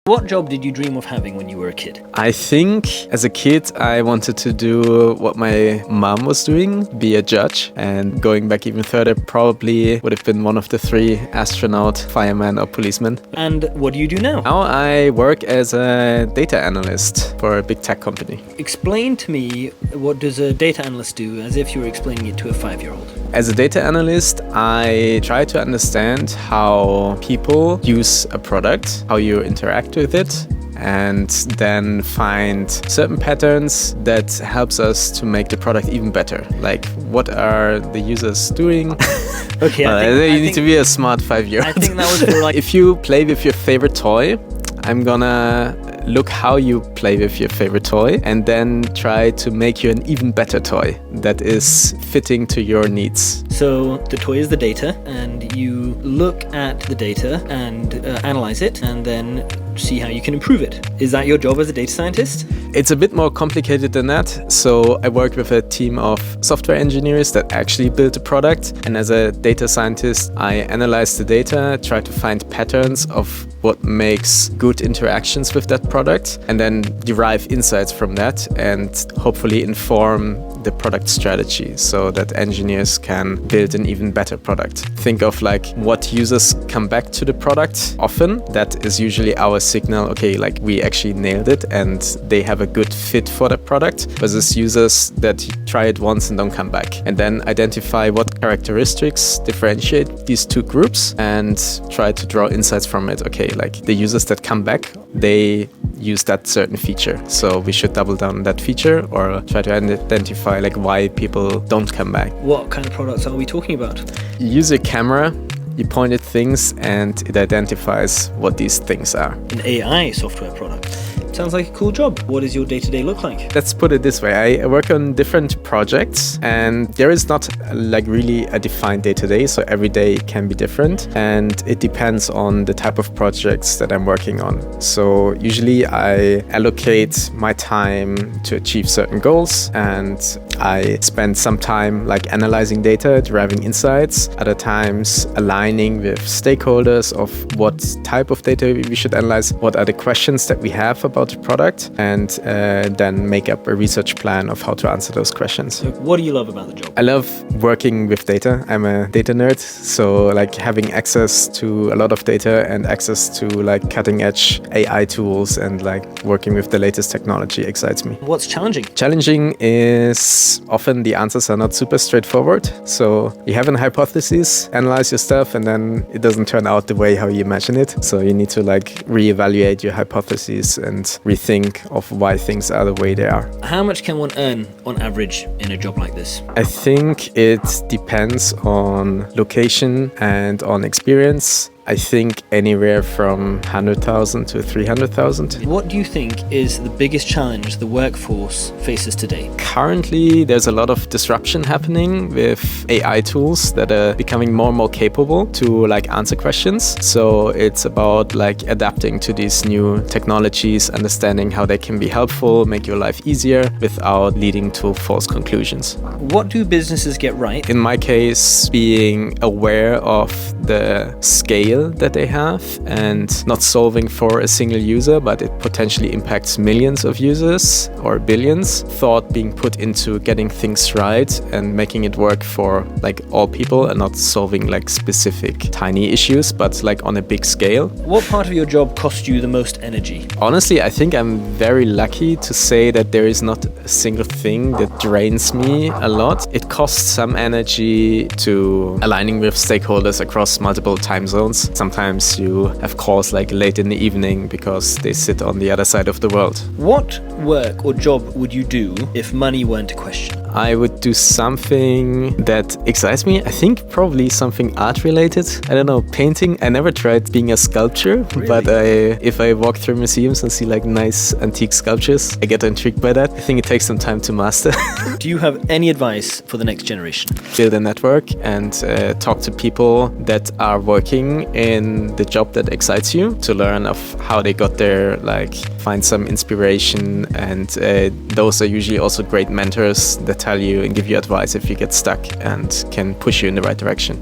What job did you dream of having when you were a kid? I think as a kid, I wanted to do what my mom was doing, be a judge. And going back even further, probably would have been one of the three: astronaut, fireman, or policeman. And what do you do now? Now I work as a data analyst for a big tech company. Explain to me, what does a data analyst do, as if you were explaining it to a 5-year-old? As a data analyst, I try to understand how people use a product, how you interact with it, and then find certain patterns that helps us to make the product even better. Like, what are the users doing? Okay, you need to be a smart 5-year-old. I think that was for like... If you play with your favorite toy, I'm gonna look how you play with your favorite toy and then try to make you an even better toy that is fitting to your needs. So the toy is the data, and you look at the data and analyze it and then see how you can improve it. Is that your job as a data scientist? It's a bit more complicated than that. So I work with a team of software engineers that actually build a product. And as a data scientist, I analyze the data, try to find patterns of what makes good interactions with that product, and then derive insights from that and hopefully inform the product strategy so that engineers can build an even better product. Think of like what users come back to the product often. That is usually our signal, okay, like we actually nailed it and they have a good fit for the product, versus users that try it once and don't come back. And then identify what characteristics differentiate these two groups and try to draw insights from it. Okay, like the users that come back, they use that certain feature, so we should double down on that feature, or try to identify like why people don't come back. What kind of products are we talking about? You use a camera, you point at things and it identifies what these things are. An AI software product. Sounds like a cool job. What does your day-to-day look like? Let's put it this way. I work on different projects and there is not like really a defined day-to-day, so every day can be different and it depends on the type of projects that I'm working on. So usually I allocate my time to achieve certain goals, and I spend some time like analyzing data, deriving insights, other times aligning with stakeholders of what type of data we should analyze, what are the questions that we have about the product, and then make up a research plan of how to answer those questions. So what do you love about the job? I love working with data. I'm a data nerd, so like having access to a lot of data and access to like cutting edge AI tools and like working with the latest technology excites me. What's challenging? Challenging is often the answers are not super straightforward. So you have a hypothesis, analyze your stuff, and then it doesn't turn out the way how you imagine it. So you need to like reevaluate your hypothesis and rethink of why things are the way they are. How much can one earn on average in a job like this? I think it depends on location and on experience. I think anywhere from 100,000 to 300,000. What do you think is the biggest challenge the workforce faces today? Currently, there's a lot of disruption happening with AI tools that are becoming more and more capable to like answer questions. So it's about like adapting to these new technologies, understanding how they can be helpful, make your life easier without leading to false conclusions. What do businesses get right? In my case, being aware of the scale that they have and not solving for a single user, but it potentially impacts millions of users or billions. Thought being put into getting things right and making it work for like all people and not solving like specific tiny issues, but like on a big scale. What part of your job costs you the most energy? Honestly, I think I'm very lucky to say that there is not a single thing that drains me a lot. It costs some energy to aligning with stakeholders across multiple time zones. Sometimes you have calls like late in the evening because they sit on the other side of the world. What work or job would you do if money weren't a question? I would do something that excites me. I think probably something art related. I don't know, painting. I never tried being a sculptor, Really? but if I walk through museums and see like nice antique sculptures, I get intrigued by that. I think it takes some time to master. Do you have any advice for the next generation? Build a network and talk to people that are working in the job that excites you to learn of how they got there, like find some inspiration, and those are usually also great mentors that tell you and give you advice if you get stuck and can push you in the right direction.